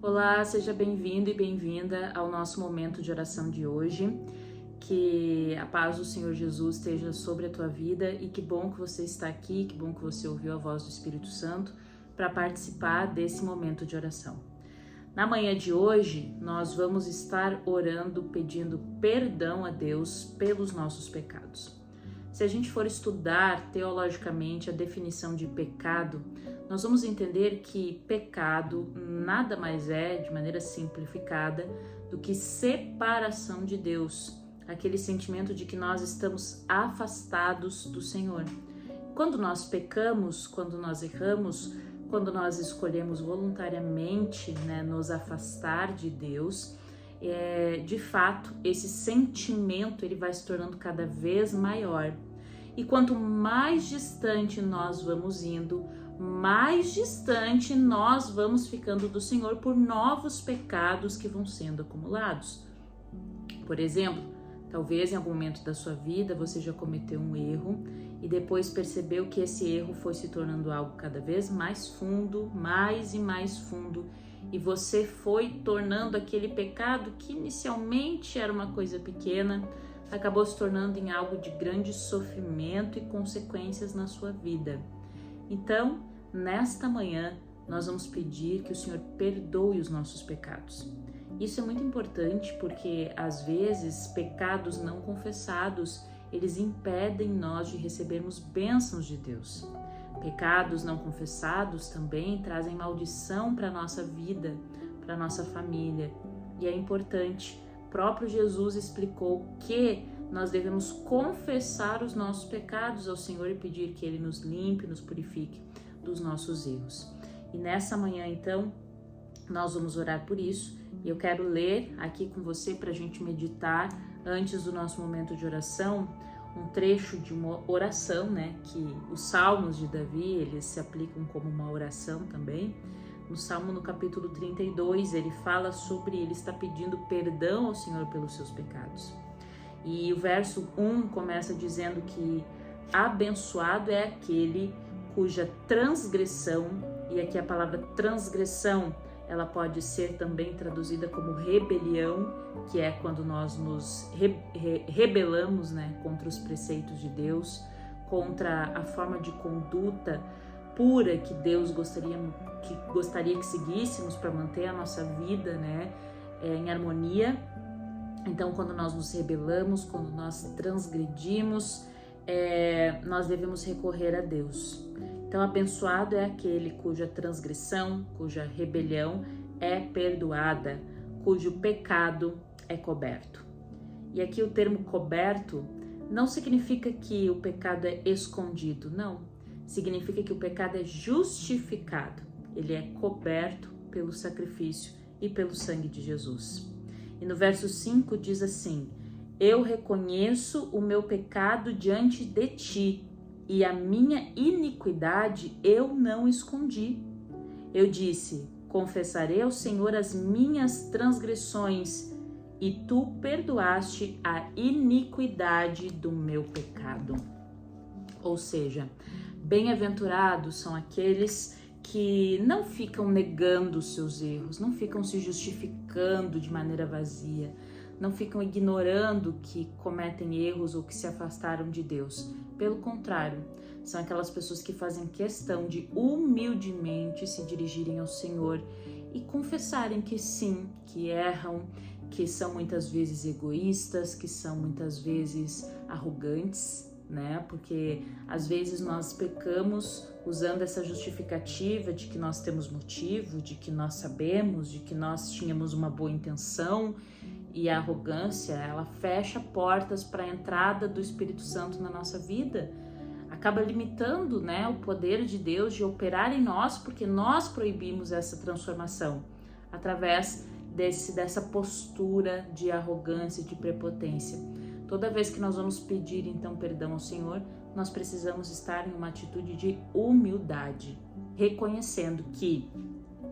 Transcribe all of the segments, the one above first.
Olá, seja bem-vindo e bem-vinda ao nosso momento de oração de hoje. Que a paz do Senhor Jesus esteja sobre a tua vida e que bom que você está aqui, que bom que você ouviu a voz do Espírito Santo para participar desse momento de oração. Na manhã de hoje, nós vamos estar orando, pedindo perdão a Deus pelos nossos pecados. Se a gente for estudar teologicamente a definição de pecado, nós vamos entender que pecado nada mais é, de maneira simplificada, do que separação de Deus, aquele sentimento de que nós estamos afastados do Senhor. Quando nós pecamos, quando nós erramos, quando nós escolhemos voluntariamente, nos afastar de Deus, de fato, esse sentimento ele vai se tornando cada vez maior. E quanto mais distante nós vamos indo, mais distante nós vamos ficando do Senhor por novos pecados que vão sendo acumulados. Por exemplo, talvez em algum momento da sua vida você já cometeu um erro e depois percebeu que esse erro foi se tornando algo cada vez mais fundo, mais e mais fundo, e você foi tornando aquele pecado que inicialmente era uma coisa pequena, acabou se tornando em algo de grande sofrimento e consequências na sua vida. Então, nesta manhã, nós vamos pedir que o Senhor perdoe os nossos pecados. Isso é muito importante porque, às vezes, pecados não confessados, eles impedem nós de recebermos bênçãos de Deus. Pecados não confessados também trazem maldição para a nossa vida, para a nossa família. E é importante, o próprio Jesus explicou que nós devemos confessar os nossos pecados ao Senhor e pedir que Ele nos limpe, nos purifique dos nossos erros. E nessa manhã, então, nós vamos orar por isso. E eu quero ler aqui com você para a gente meditar antes do nosso momento de oração, um trecho de uma oração, que os salmos de Davi, eles se aplicam como uma oração também. No Salmo, no capítulo 32, ele fala sobre, ele está pedindo perdão ao Senhor pelos seus pecados. E o verso 1 começa dizendo que abençoado é aquele cuja transgressão, e aqui a palavra transgressão, ela pode ser também traduzida como rebelião, que é quando nós nos rebelamos, contra os preceitos de Deus, contra a forma de conduta pura que Deus gostaria que seguíssemos para manter a nossa vida, em harmonia. Então, quando nós nos rebelamos, quando nós transgredimos, nós devemos recorrer a Deus. Então, abençoado é aquele cuja transgressão, cuja rebelião é perdoada, cujo pecado é coberto. E aqui o termo coberto não significa que o pecado é escondido, não. Significa que o pecado é justificado. Ele é coberto pelo sacrifício e pelo sangue de Jesus. E no verso 5 diz assim: eu reconheço o meu pecado diante de ti, e a minha iniquidade eu não escondi. Eu disse: confessarei ao Senhor as minhas transgressões, e tu perdoaste a iniquidade do meu pecado. Ou seja, bem-aventurados são aqueles que não ficam negando os seus erros, não ficam se justificando de maneira vazia, não ficam ignorando que cometem erros ou que se afastaram de Deus. Pelo contrário, são aquelas pessoas que fazem questão de humildemente se dirigirem ao Senhor e confessarem que sim, que erram, que são muitas vezes egoístas, que são muitas vezes arrogantes, porque às vezes nós pecamos usando essa justificativa de que nós temos motivo, de que nós sabemos, de que nós tínhamos uma boa intenção. E a arrogância, ela fecha portas para a entrada do Espírito Santo na nossa vida, acaba limitando, o poder de Deus de operar em nós, porque nós proibimos essa transformação através dessa postura de arrogância, de prepotência. Toda vez que nós vamos pedir então perdão ao Senhor, nós precisamos estar em uma atitude de humildade, reconhecendo que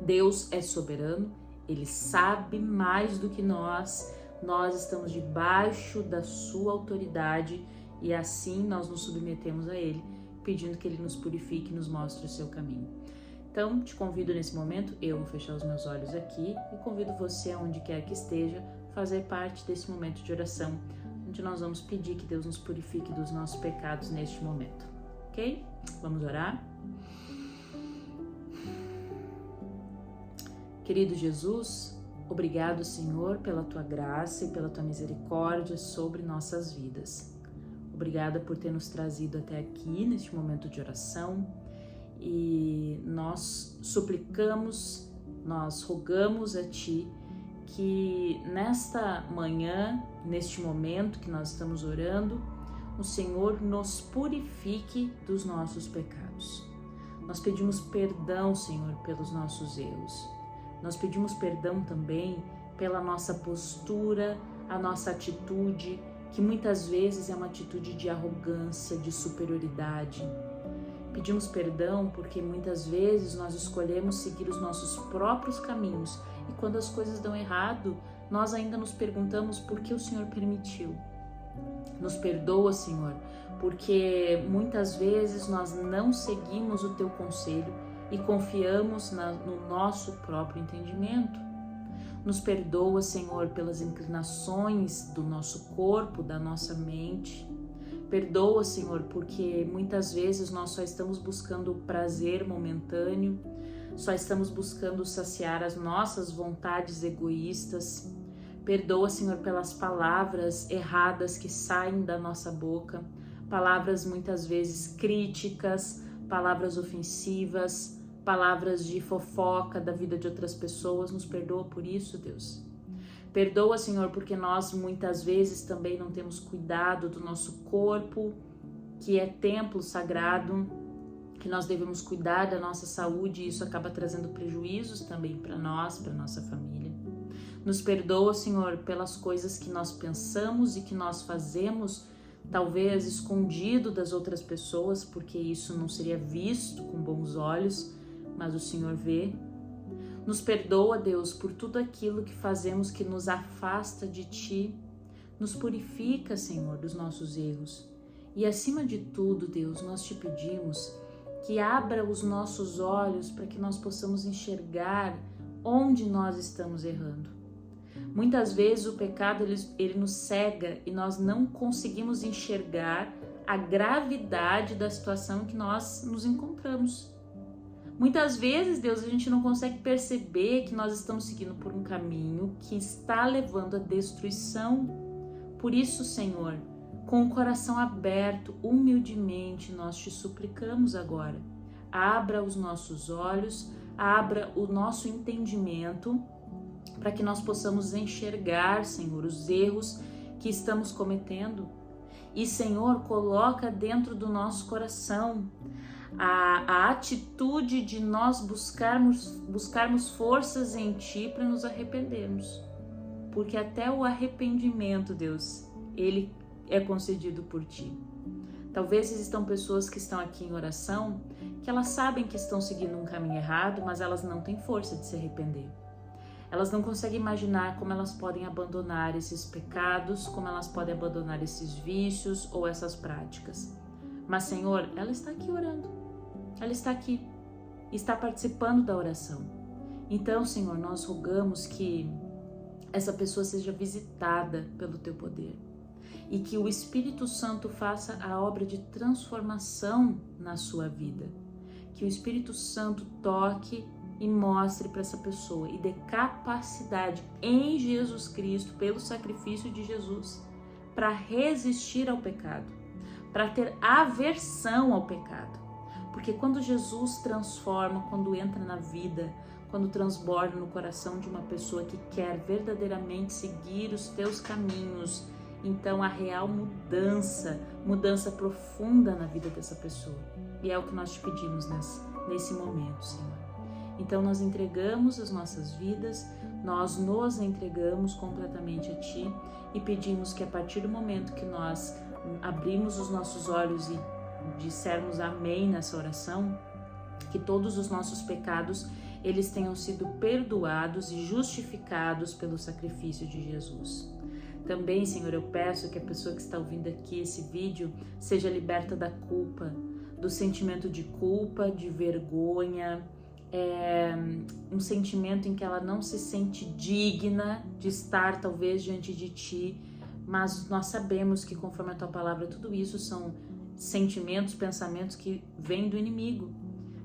Deus é soberano, Ele sabe mais do que nós estamos debaixo da sua autoridade e assim nós nos submetemos a Ele, pedindo que Ele nos purifique e nos mostre o seu caminho. Então, te convido nesse momento, eu vou fechar os meus olhos aqui e convido você, aonde quer que esteja, a fazer parte desse momento de oração, onde nós vamos pedir que Deus nos purifique dos nossos pecados neste momento, ok? Vamos orar? Querido Jesus, obrigado, Senhor, pela Tua graça e pela Tua misericórdia sobre nossas vidas. Obrigada por ter nos trazido até aqui, neste momento de oração, e nós suplicamos, nós rogamos a Ti que nesta manhã, neste momento que nós estamos orando, o Senhor nos purifique dos nossos pecados. Nós pedimos perdão, Senhor, pelos nossos erros. Nós pedimos perdão também pela nossa postura, a nossa atitude, que muitas vezes é uma atitude de arrogância, de superioridade. Pedimos perdão porque muitas vezes nós escolhemos seguir os nossos próprios caminhos e quando as coisas dão errado, nós ainda nos perguntamos por que o Senhor permitiu. Nos perdoa, Senhor, porque muitas vezes nós não seguimos o Teu conselho e confiamos no nosso próprio entendimento. Nos perdoa, Senhor, pelas inclinações do nosso corpo, da nossa mente. Perdoa, Senhor, porque muitas vezes nós só estamos buscando o prazer momentâneo, só estamos buscando saciar as nossas vontades egoístas. Perdoa, Senhor, pelas palavras erradas que saem da nossa boca, palavras muitas vezes críticas, palavras ofensivas, palavras de fofoca da vida de outras pessoas. Nos perdoa por isso, Deus. Perdoa, Senhor, porque nós muitas vezes também não temos cuidado do nosso corpo, que é templo sagrado, que nós devemos cuidar da nossa saúde e isso acaba trazendo prejuízos também para nós, para nossa família. Nos perdoa, Senhor, pelas coisas que nós pensamos e que nós fazemos, talvez escondido das outras pessoas, porque isso não seria visto com bons olhos, mas o Senhor vê. Nos perdoa, Deus, por tudo aquilo que fazemos que nos afasta de Ti. Nos purifica, Senhor, dos nossos erros. E acima de tudo, Deus, nós Te pedimos que abra os nossos olhos para que nós possamos enxergar onde nós estamos errando. Muitas vezes o pecado ele nos cega e nós não conseguimos enxergar a gravidade da situação em que nós nos encontramos. Muitas vezes, Deus, a gente não consegue perceber que nós estamos seguindo por um caminho que está levando à destruição. Por isso, Senhor, com o coração aberto, humildemente, nós Te suplicamos agora. Abra os nossos olhos, abra o nosso entendimento, para que nós possamos enxergar, Senhor, os erros que estamos cometendo. E, Senhor, coloca dentro do nosso coração a atitude de nós buscarmos forças em Ti para nos arrependermos. Porque até o arrependimento, Deus, ele é concedido por Ti. Talvez existam pessoas que estão aqui em oração, que elas sabem que estão seguindo um caminho errado, mas elas não têm força de se arrepender. Elas não conseguem imaginar como elas podem abandonar esses pecados, como elas podem abandonar esses vícios ou essas práticas. Mas, Senhor, ela está aqui orando. Ela está aqui, está participando da oração. Então, Senhor, nós rogamos que essa pessoa seja visitada pelo Teu poder e que o Espírito Santo faça a obra de transformação na sua vida. Que o Espírito Santo toque e mostre para essa pessoa e dê capacidade em Jesus Cristo, pelo sacrifício de Jesus, para resistir ao pecado, para ter aversão ao pecado. Porque quando Jesus transforma, quando entra na vida, quando transborda no coração de uma pessoa que quer verdadeiramente seguir os Teus caminhos, então a real mudança profunda na vida dessa pessoa. E é o que nós Te pedimos nesse momento, Senhor. Então nós entregamos as nossas vidas, nós nos entregamos completamente a Ti e pedimos que a partir do momento que nós abrimos os nossos olhos e dissermos amém nessa oração, que todos os nossos pecados eles tenham sido perdoados e justificados pelo sacrifício de Jesus. Também, Senhor, eu peço que a pessoa que está ouvindo aqui esse vídeo seja liberta da culpa, do sentimento de culpa, de vergonha, um sentimento em que ela não se sente digna de estar talvez diante de ti, mas nós sabemos que conforme a tua palavra tudo isso são sentimentos, pensamentos que vêm do inimigo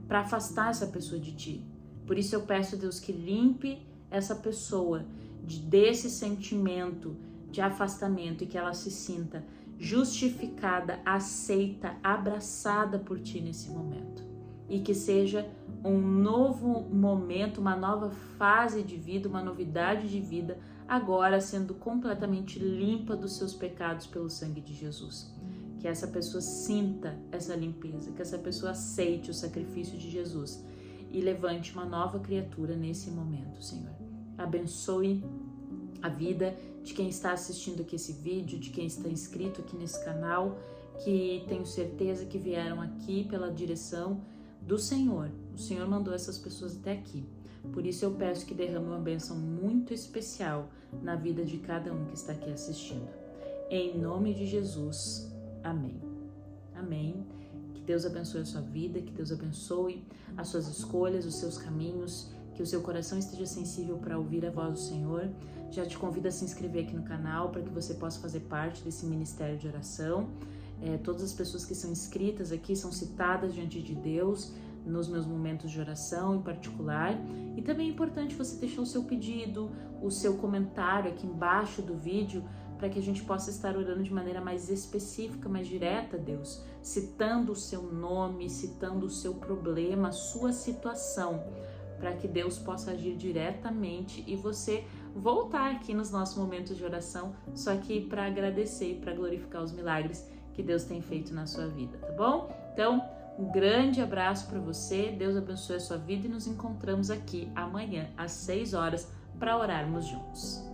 para afastar essa pessoa de ti. Por isso eu peço, Deus, que limpe essa pessoa desse sentimento de afastamento e que ela se sinta justificada, aceita, abraçada por ti nesse momento. E que seja um novo momento, uma nova fase de vida, uma novidade de vida, agora sendo completamente limpa dos seus pecados pelo sangue de Jesus. Que essa pessoa sinta essa limpeza, que essa pessoa aceite o sacrifício de Jesus e levante uma nova criatura nesse momento, Senhor. Abençoe a vida de quem está assistindo aqui esse vídeo, de quem está inscrito aqui nesse canal, que tenho certeza que vieram aqui pela direção do Senhor. O Senhor mandou essas pessoas até aqui. Por isso eu peço que derrame uma bênção muito especial na vida de cada um que está aqui assistindo. Em nome de Jesus, amém. Amém. Que Deus abençoe a sua vida, que Deus abençoe as suas escolhas, os seus caminhos, que o seu coração esteja sensível para ouvir a voz do Senhor. Já te convido a se inscrever aqui no canal para que você possa fazer parte desse ministério de oração. Todas as pessoas que são inscritas aqui são citadas diante de Deus nos meus momentos de oração em particular. E também é importante você deixar o seu pedido, o seu comentário aqui embaixo do vídeo, para que a gente possa estar orando de maneira mais específica, mais direta a Deus, citando o seu nome, citando o seu problema, a sua situação, para que Deus possa agir diretamente e você voltar aqui nos nossos momentos de oração, só que para agradecer e para glorificar os milagres que Deus tem feito na sua vida, tá bom? Então, um grande abraço para você, Deus abençoe a sua vida e nos encontramos aqui amanhã às 6 horas para orarmos juntos.